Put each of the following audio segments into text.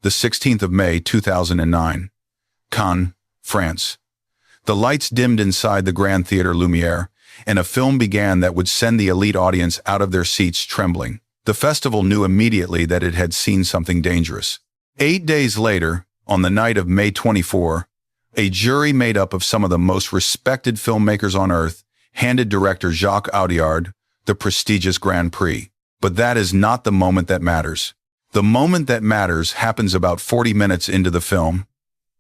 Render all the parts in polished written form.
the 16th of May, 2009. Cannes, France. The lights dimmed inside the Grand Theatre Lumière, and a film began that would send the elite audience out of their seats trembling. The festival knew immediately that it had seen something dangerous. 8 days later, on the night of May 24, a jury made up of some of the most respected filmmakers on earth handed director Jacques Audiard the prestigious Grand Prix. But that is not the moment that matters. The moment that matters happens about 40 minutes into the film.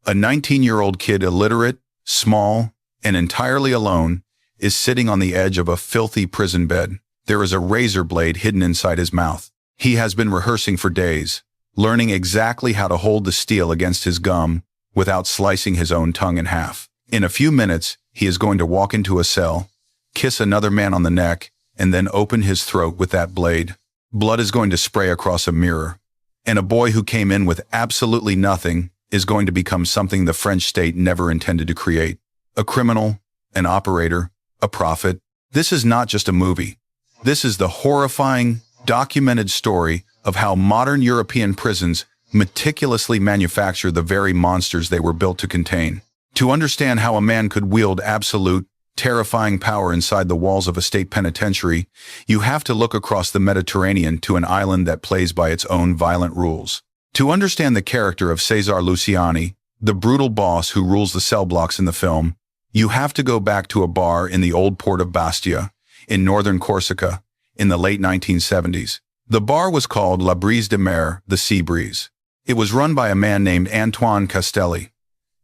A 19-year-old kid, illiterate, small, and entirely alone, is sitting on the edge of a filthy prison bed. There is a razor blade hidden inside his mouth. He has been rehearsing for days, learning exactly how to hold the steel against his gum without slicing his own tongue in half. In a few minutes, he is going to walk into a cell, kiss another man on the neck, and then open his throat with that blade. Blood is going to spray across a mirror, and a boy who came in with absolutely nothing is going to become something the French state never intended to create. A criminal, an operator, a prophet. This is not just a movie. This is the horrifying, documented story of how modern European prisons meticulously manufacture the very monsters they were built to contain. To understand how a man could wield absolute, terrifying power inside the walls of a state penitentiary, you have to look across the Mediterranean to an island that plays by its own violent rules. To understand the character of César Luciani, the brutal boss who rules the cell blocks in the film, you have to go back to a bar in the old port of Bastia, in northern Corsica, in the late 1970s. The bar was called La Brise de Mer, the Sea Breeze. It was run by a man named Antoine Castelli.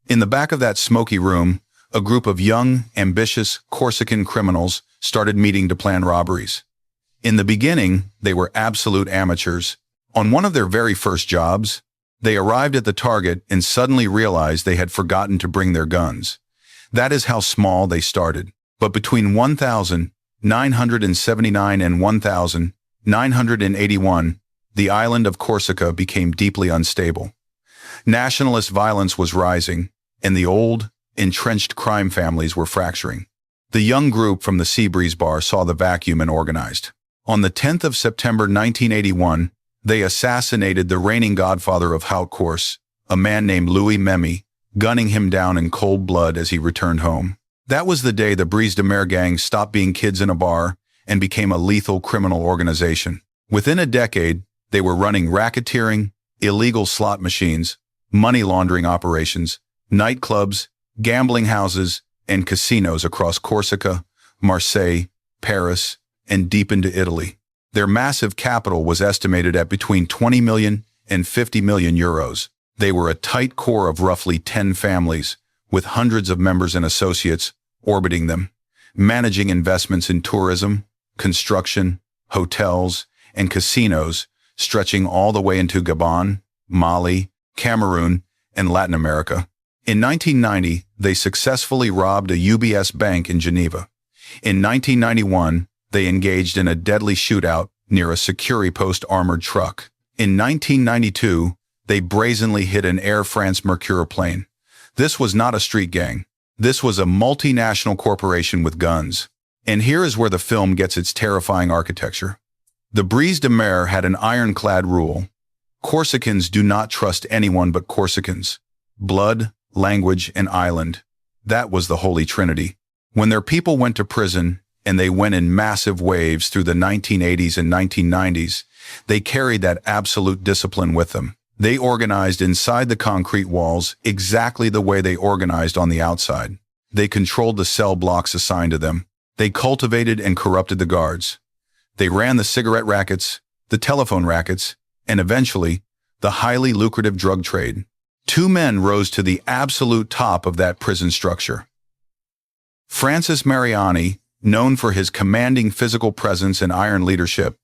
In the back of that smoky room, a group of young, ambitious Corsican criminals started meeting to plan robberies. In the beginning, they were absolute amateurs. On one of their very first jobs, they arrived at the target and suddenly realized they had forgotten to bring their guns. That is how small they started. But between 1979 and 1981, the island of Corsica became deeply unstable. Nationalist violence was rising, and the old, entrenched crime families were fracturing. The young group from the Sea Breeze bar saw the vacuum and organized. On the 10th of September 1981, they assassinated the reigning godfather of Haute Corse, a man named Louis Memy, gunning him down in cold blood as he returned home. That was the day the Brise de Mer gang stopped being kids in a bar and became a lethal criminal organization. Within a decade, they were running racketeering, illegal slot machines, money laundering operations, nightclubs, gambling houses, and casinos across Corsica, Marseille, Paris, and deep into Italy. Their massive capital was estimated at between 20 million and 50 million euros. They were a tight core of roughly 10 families, with hundreds of members and associates orbiting them, managing investments in tourism, construction, hotels, and casinos, stretching all the way into Gabon, Mali, Cameroon, and Latin America. In 1990, they successfully robbed a UBS bank in Geneva. In 1991, they engaged in a deadly shootout near a Security Post armored truck. In 1992, they brazenly hit an Air France Mercure plane. This was not a street gang. This was a multinational corporation with guns. And here is where the film gets its terrifying architecture. The Brise de Mer had an ironclad rule. Corsicans do not trust anyone but Corsicans. Blood, language, and island. That was the Holy Trinity. When their people went to prison, and they went in massive waves through the 1980s and 1990s, they carried that absolute discipline with them. They organized inside the concrete walls exactly the way they organized on the outside. They controlled the cell blocks assigned to them. They cultivated and corrupted the guards. They ran the cigarette rackets, the telephone rackets, and eventually, the highly lucrative drug trade. Two men rose to the absolute top of that prison structure. Francis Mariani, known for his commanding physical presence and iron leadership,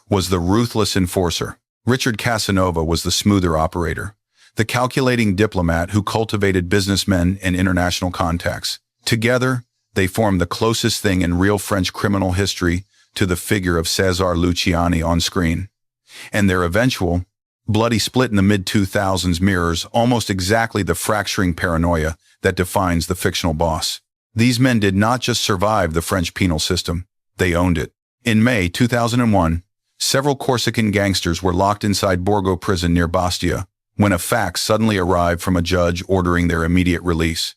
was the ruthless enforcer. Richard Casanova was the smoother operator, the calculating diplomat who cultivated businessmen and international contacts. Together, they formed the closest thing in real French criminal history to the figure of César Luciani on screen. And their eventual, bloody split in the mid-2000s mirrors almost exactly the fracturing paranoia that defines the fictional boss. These men did not just survive the French penal system, they owned it. In May 2001, several Corsican gangsters were locked inside Borgo prison near Bastia, when a fax suddenly arrived from a judge ordering their immediate release.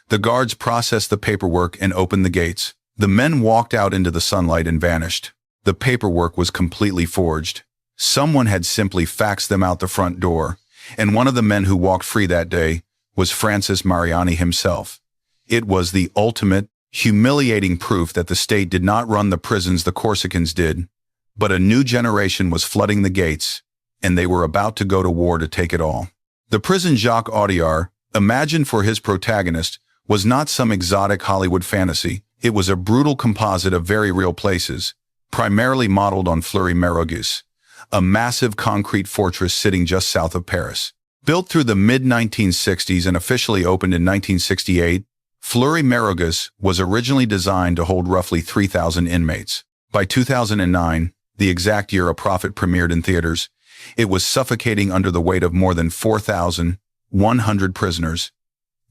The guards processed the paperwork and opened the gates. The men walked out into the sunlight and vanished. The paperwork was completely forged. Someone had simply faxed them out the front door, and one of the men who walked free that day was Francis Mariani himself. It was the ultimate, humiliating proof that the state did not run the prisons the Corsicans did, but a new generation was flooding the gates, and they were about to go to war to take it all. The prison Jacques Audiard imagined for his protagonist was not some exotic Hollywood fantasy. It was a brutal composite of very real places, primarily modeled on Fleury-Mérogis, a massive concrete fortress sitting just south of Paris. Built through the mid-1960s and officially opened in 1968, Fleury-Mérogis was originally designed to hold roughly 3,000 inmates. By 2009, the exact year a Prophete premiered in theaters, it was suffocating under the weight of more than 4,100 prisoners,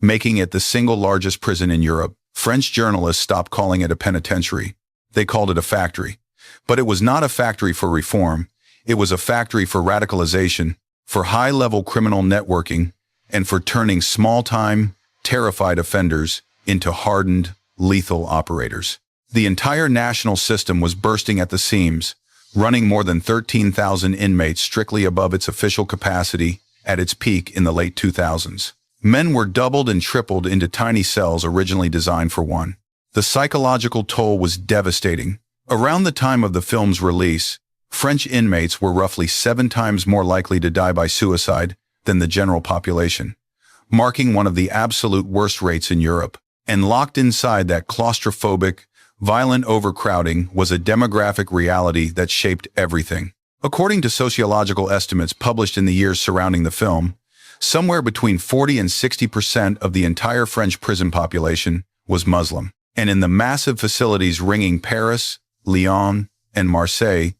making it the single largest prison in Europe. French journalists stopped calling it a penitentiary. They called it a factory. But it was not a factory for reform. It was a factory for radicalization, for high-level criminal networking, and for turning small-time, terrified offenders into hardened, lethal operators. The entire national system was bursting at the seams, running more than 13,000 inmates strictly above its official capacity at its peak in the late 2000s. Men were doubled and tripled into tiny cells originally designed for one. The psychological toll was devastating. Around the time of the film's release, French inmates were roughly 7 times more likely to die by suicide than the general population, marking one of the absolute worst rates in Europe. And locked inside that claustrophobic, violent overcrowding was a demographic reality that shaped everything. According to sociological estimates published in the years surrounding the film, somewhere between 40 and 60% of the entire French prison population was Muslim. And in the massive facilities ringing Paris, Lyon, and Marseille,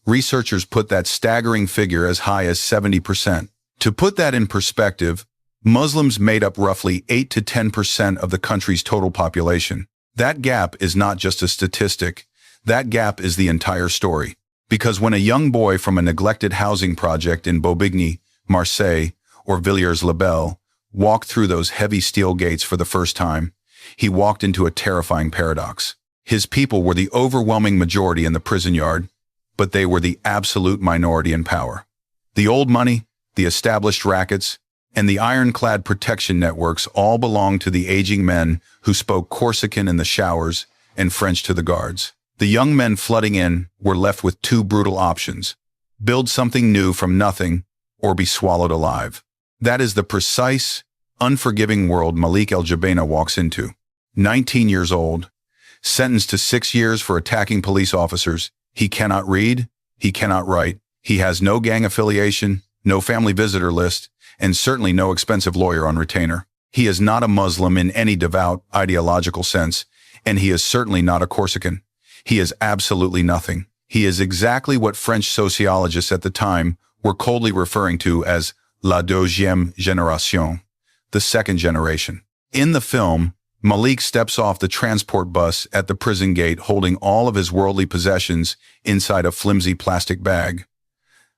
researchers put that staggering figure as high as 70%. To put that in perspective, Muslims made up roughly 8 to 10% of the country's total population. That gap is not just a statistic, that gap is the entire story. Because when a young boy from a neglected housing project in Bobigny, Marseille, or Villiers-le-Bel walked through those heavy steel gates for the first time, he walked into a terrifying paradox. His people were the overwhelming majority in the prison yard, but they were the absolute minority in power. The old money, the established rackets, and the ironclad protection networks all belonged to the aging men who spoke Corsican in the showers and French to the guards. The young men flooding in were left with 2 brutal options: build something new from nothing, or be swallowed alive. That is the precise, unforgiving world Malik Djebena walks into. 19 years old, sentenced to 6 years for attacking police officers. He cannot read, he cannot write, he has no gang affiliation, no family visitor list, and certainly no expensive lawyer on retainer. He is not a Muslim in any devout, ideological sense, and he is certainly not a Corsican. He is absolutely nothing. He is exactly what French sociologists at the time were coldly referring to as la deuxième génération, the second generation. In the film, Malik steps off the transport bus at the prison gate holding all of his worldly possessions inside a flimsy plastic bag.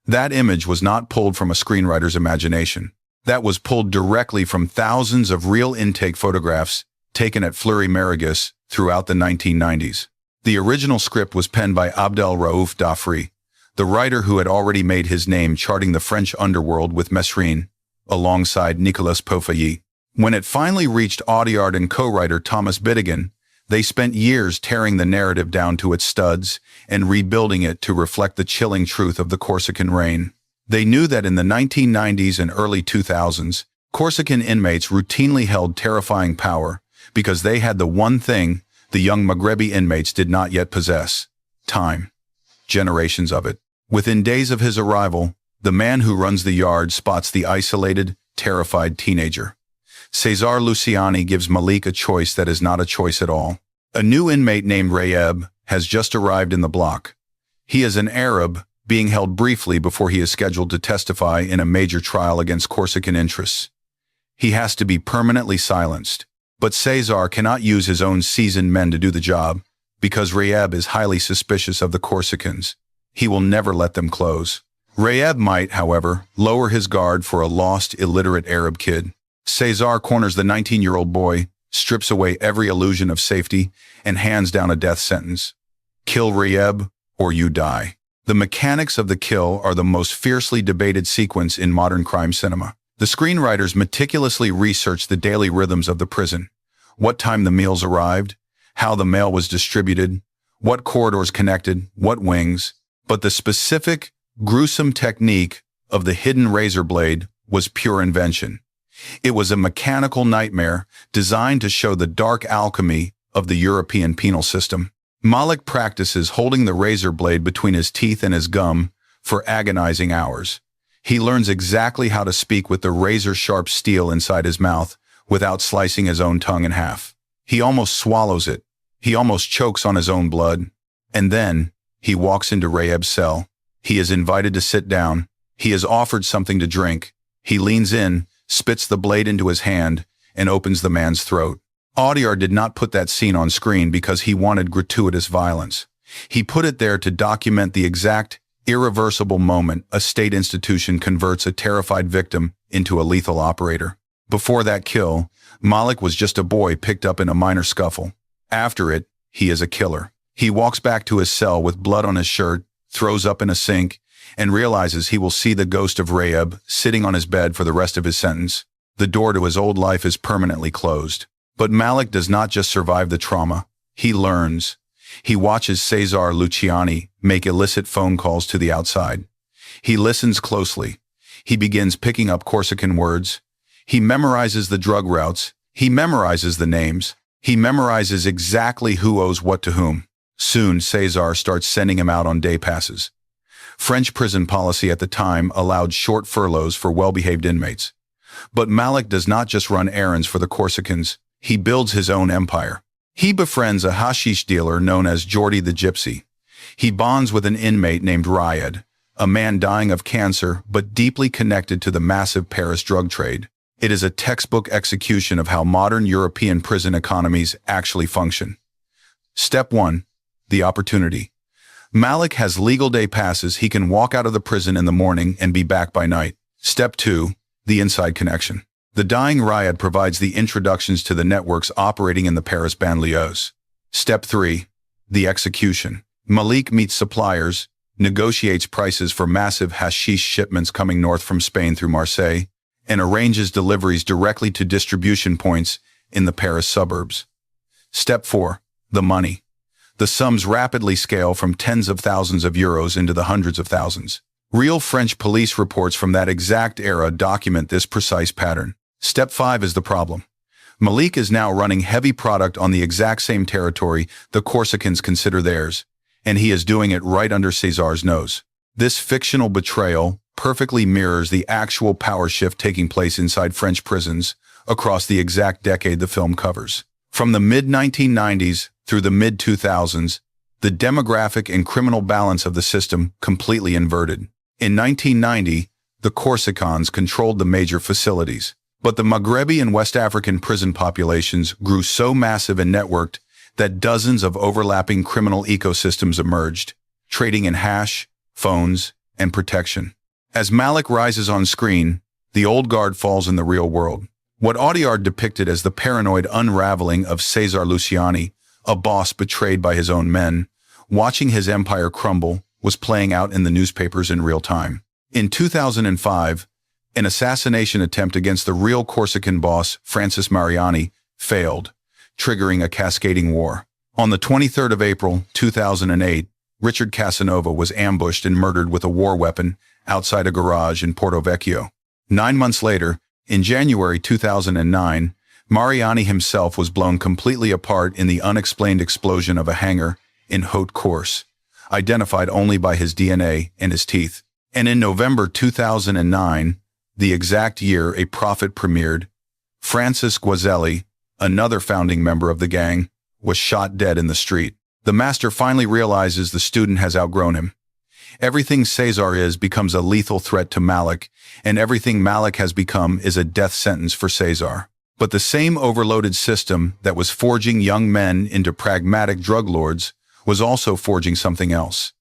That image was not pulled from a screenwriter's imagination. That was pulled directly from thousands of real intake photographs taken at Fleury-Mérogis throughout the 1990s. The original script was penned by Abdel Raouf Dafri, the writer who had already made his name charting the French underworld with Mesrine, alongside Nicolas Prophete. When it finally reached Audiard and co-writer Thomas Bittigan, they spent years tearing the narrative down to its studs and rebuilding it to reflect the chilling truth of the Corsican reign. They knew that in the 1990s and early 2000s, Corsican inmates routinely held terrifying power because they had the one thing the young Maghrebi inmates did not yet possess: time. Generations of it. Within days of his arrival, the man who runs the yard spots the isolated, terrified teenager. César Luciani gives Malik a choice that is not a choice at all. A new inmate named Rayeb has just arrived in the block. He is an Arab, being held briefly before he is scheduled to testify in a major trial against Corsican interests. He has to be permanently silenced. But César cannot use his own seasoned men to do the job, because Rayeb is highly suspicious of the Corsicans. He will never let them close. Rayeb might, however, lower his guard for a lost, illiterate Arab kid. Cesar corners the 19-year-old boy, strips away every illusion of safety, and hands down a death sentence. Kill Rayeb, or you die. The mechanics of the kill are the most fiercely debated sequence in modern crime cinema. The screenwriters meticulously researched the daily rhythms of the prison, what time the meals arrived, how the mail was distributed, what corridors connected, what wings, but the specific, gruesome technique of the hidden razor blade was pure invention. It was a mechanical nightmare designed to show the dark alchemy of the European penal system. Malik practices holding the razor blade between his teeth and his gum for agonizing hours. He learns exactly how to speak with the razor-sharp steel inside his mouth without slicing his own tongue in half. He almost swallows it. He almost chokes on his own blood. And then, he walks into Rayeb's cell. He is invited to sit down. He is offered something to drink. He leans in, spits the blade into his hand, and opens the man's throat. Audiard did not put that scene on screen because he wanted gratuitous violence. He put it there to document the exact, irreversible moment a state institution converts a terrified victim into a lethal operator. Before that kill, Malik was just a boy picked up in a minor scuffle. After it, he is a killer. He walks back to his cell with blood on his shirt, throws up in a sink, and realizes he will see the ghost of Rayeb sitting on his bed for the rest of his sentence. The door to his old life is permanently closed. But Malik does not just survive the trauma. He learns. He watches Cesar Luciani make illicit phone calls to the outside. He listens closely. He begins picking up Corsican words. He memorizes the drug routes. He memorizes the names. He memorizes exactly who owes what to whom. Soon, Cesar starts sending him out on day passes. French prison policy at the time allowed short furloughs for well-behaved inmates. But Malik does not just run errands for the Corsicans. He builds his own empire. He befriends a hashish dealer known as Jordi the Gypsy. He bonds with an inmate named Rayed, a man dying of cancer but deeply connected to the massive Paris drug trade. It is a textbook execution of how modern European prison economies actually function. Step 1. The opportunity. Malik has legal day passes. He can walk out of the prison in the morning and be back by night. Step 2. The inside connection. The dying Rayed provides the introductions to the networks operating in the Paris banlieues. Step 3. The execution. Malik meets suppliers, negotiates prices for massive hashish shipments coming north from Spain through Marseille, and arranges deliveries directly to distribution points in the Paris suburbs. Step 4. The money. The sums rapidly scale from tens of thousands of euros into the hundreds of thousands. Real French police reports from that exact era document this precise pattern. Step 5 is the problem. Malik is now running heavy product on the exact same territory the Corsicans consider theirs, and he is doing it right under Cesar's nose. This fictional betrayal perfectly mirrors the actual power shift taking place inside French prisons across the exact decade the film covers. From the mid-1990s through the mid-2000s, the demographic and criminal balance of the system completely inverted. In 1990, the Corsicans controlled the major facilities. But the Maghrebi and West African prison populations grew so massive and networked that dozens of overlapping criminal ecosystems emerged, trading in hash, phones, and protection. As Malik rises on screen, the old guard falls in the real world. What Audiard depicted as the paranoid unraveling of Cesar Luciani, a boss betrayed by his own men, watching his empire crumble, was playing out in the newspapers in real time. In 2005, an assassination attempt against the real Corsican boss, Francis Mariani, failed, triggering a cascading war. On the 23rd of April, 2008, Richard Casanova was ambushed and murdered with a war weapon outside a garage in Porto Vecchio. 9 months later, in January 2009, Mariani himself was blown completely apart in the unexplained explosion of a hangar in Haute Corse, identified only by his DNA and his teeth. And in November 2009, the exact year a Prophete premiered, Francis Guazelli, another founding member of the gang, was shot dead in the street. The master finally realizes the student has outgrown him. Everything Cesar is becomes a lethal threat to Malik, and everything Malik has become is a death sentence for Cesar. But the same overloaded system that was forging young men into pragmatic drug lords was also forging something else.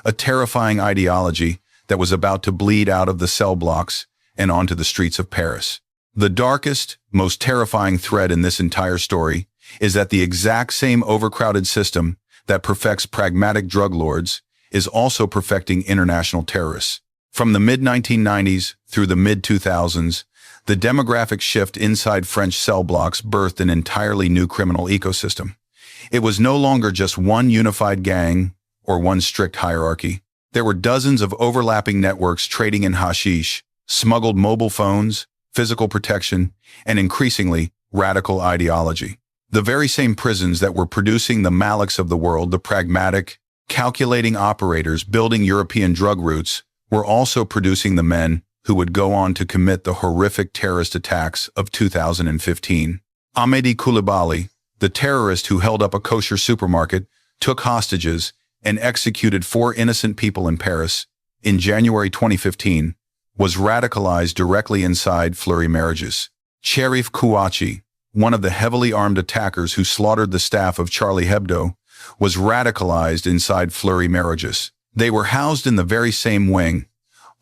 A terrifying ideology that was about to bleed out of the cell blocks and onto the streets of Paris. The darkest, most terrifying thread in this entire story is that the exact same overcrowded system that perfects pragmatic drug lords is also perfecting international terrorists. From the mid-1990s through the mid-2000s, the demographic shift inside French cell blocks birthed an entirely new criminal ecosystem. It was no longer just one unified gang or one strict hierarchy. There were dozens of overlapping networks trading in hashish, smuggled mobile phones, physical protection, and increasingly, radical ideology. The very same prisons that were producing the Maliks of the world, the pragmatic, calculating operators building European drug routes, were also producing the men who would go on to commit the horrific terrorist attacks of 2015. Amedi Coulibaly, the terrorist who held up a kosher supermarket, took hostages, and executed 4 innocent people in Paris in January 2015, was radicalized directly inside Fleury-Mérogis. Cherif Kouachi, one of the heavily armed attackers who slaughtered the staff of Charlie Hebdo, was radicalized inside Fleury-Mérogis. They were housed in the very same wing,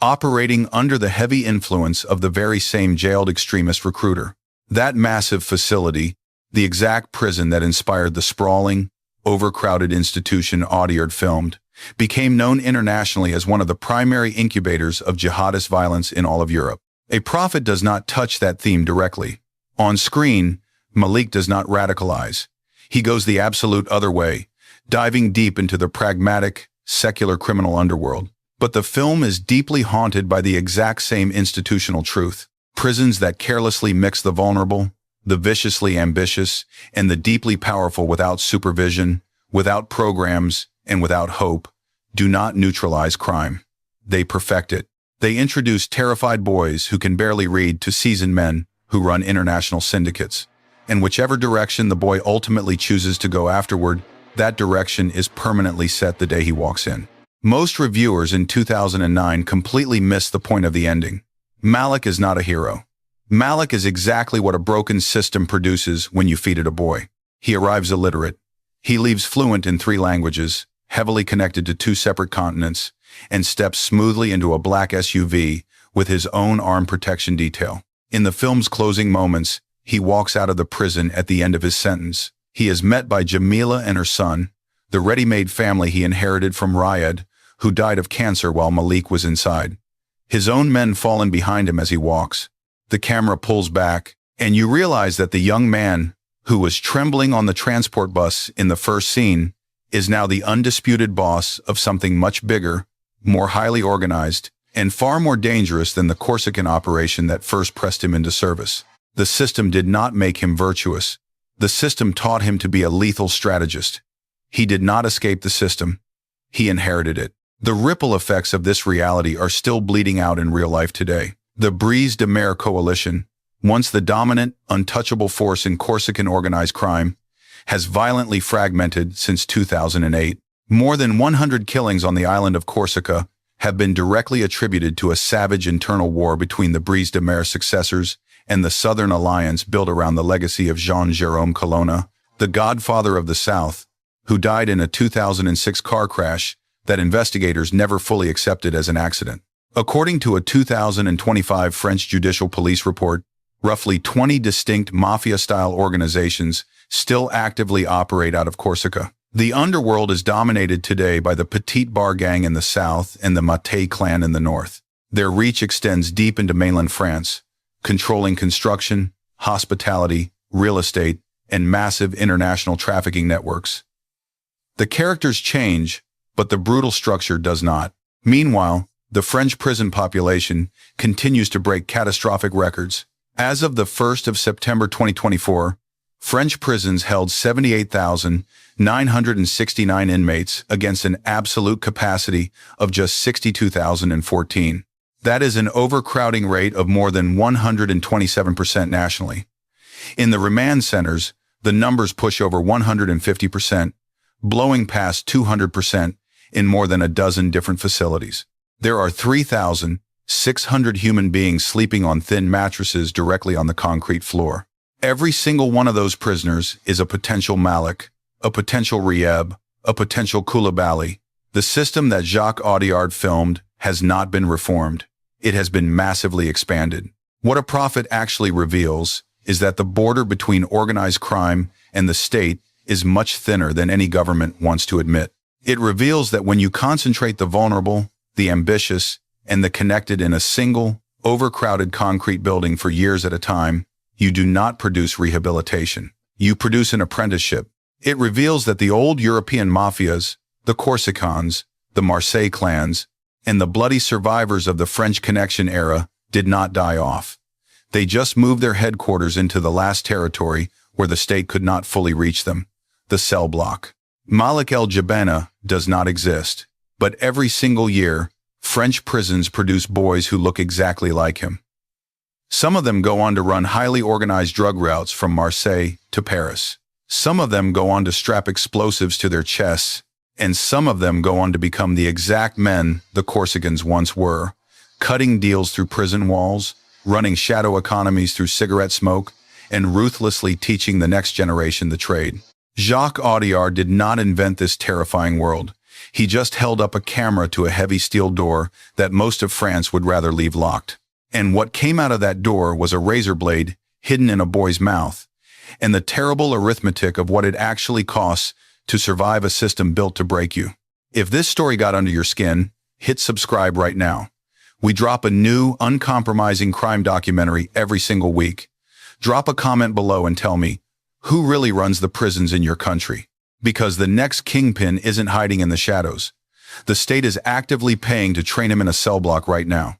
operating under the heavy influence of the very same jailed extremist recruiter. That massive facility, the exact prison that inspired the sprawling, overcrowded institution Audiard filmed, became known internationally as one of the primary incubators of jihadist violence in all of Europe. A Prophet does not touch that theme directly. On screen, Malik does not radicalize. He goes the absolute other way, diving deep into the pragmatic, secular criminal underworld. But the film is deeply haunted by the exact same institutional truth. Prisons that carelessly mix the vulnerable, the viciously ambitious, and the deeply powerful without supervision, without programs, and without hope, do not neutralize crime. They perfect it. They introduce terrified boys who can barely read to seasoned men who run international syndicates. And whichever direction the boy ultimately chooses to go afterward, that direction is permanently set the day he walks in. Most reviewers in 2009 completely missed the point of the ending. Malik is not a hero. Malik is exactly what a broken system produces when you feed it a boy. He arrives illiterate. He leaves fluent in 3 languages, heavily connected to 2 separate continents, and steps smoothly into a black SUV with his own arm protection detail. In the film's closing moments, he walks out of the prison at the end of his sentence. He is met by Jamila and her son, the ready-made family he inherited from Riyadh, who died of cancer while Malik was inside. His own men fall in behind him as he walks. The camera pulls back, and you realize that the young man, who was trembling on the transport bus in the first scene, is now the undisputed boss of something much bigger, more highly organized, and far more dangerous than the Corsican operation that first pressed him into service. The system did not make him virtuous. The system taught him to be a lethal strategist. He did not escape the system. He inherited it. The ripple effects of this reality are still bleeding out in real life today. The Brise de Mer coalition, once the dominant, untouchable force in Corsican organized crime, has violently fragmented since 2008. More than 100 killings on the island of Corsica have been directly attributed to a savage internal war between the Brise de Mer successors and the Southern Alliance built around the legacy of Jean-Jérôme Colonna, the godfather of the South, who died in a 2006 car crash that investigators never fully accepted as an accident. According to a 2025 French judicial police report, roughly 20 distinct mafia-style organizations still actively operate out of Corsica. The underworld is dominated today by the Petite Bar gang in the south and the Maté clan in the north. Their reach extends deep into mainland France, controlling construction, hospitality, real estate, and massive international trafficking networks. The characters change, but the brutal structure does not. Meanwhile, the French prison population continues to break catastrophic records. As of the 1st of September 2024, French prisons held 78,969 inmates against an absolute capacity of just 62,014. That is an overcrowding rate of more than 127% nationally. In the remand centers, the numbers push over 150%, blowing past 200% in more than a dozen different facilities. There are 3,600 human beings sleeping on thin mattresses directly on the concrete floor. Every single one of those prisoners is a potential Malik, a potential Rieb, a potential Coulibaly. The system that Jacques Audiard filmed has not been reformed. It has been massively expanded. What a Prophet actually reveals is that the border between organized crime and the state is much thinner than any government wants to admit. It reveals that when you concentrate the vulnerable, the ambitious, and the connected in a single, overcrowded concrete building for years at a time, you do not produce rehabilitation. You produce an apprenticeship. It reveals that the old European mafias, the Corsicans, the Marseille clans, and the bloody survivors of the French Connection era did not die off. They just moved their headquarters into the last territory where the state could not fully reach them, the cell block. Malik Djebena does not exist, but every single year, French prisons produce boys who look exactly like him. Some of them go on to run highly organized drug routes from Marseille to Paris. Some of them go on to strap explosives to their chests, and some of them go on to become the exact men the Corsicans once were, cutting deals through prison walls, running shadow economies through cigarette smoke, and ruthlessly teaching the next generation the trade. Jacques Audiard did not invent this terrifying world. He just held up a camera to a heavy steel door that most of France would rather leave locked. And what came out of that door was a razor blade hidden in a boy's mouth, and the terrible arithmetic of what it actually costs to survive a system built to break you. If this story got under your skin, hit subscribe right now. We drop a new, uncompromising crime documentary every single week. Drop a comment below and tell me, who really runs the prisons in your country? Because the next kingpin isn't hiding in the shadows. The state is actively paying to train him in a cell block right now.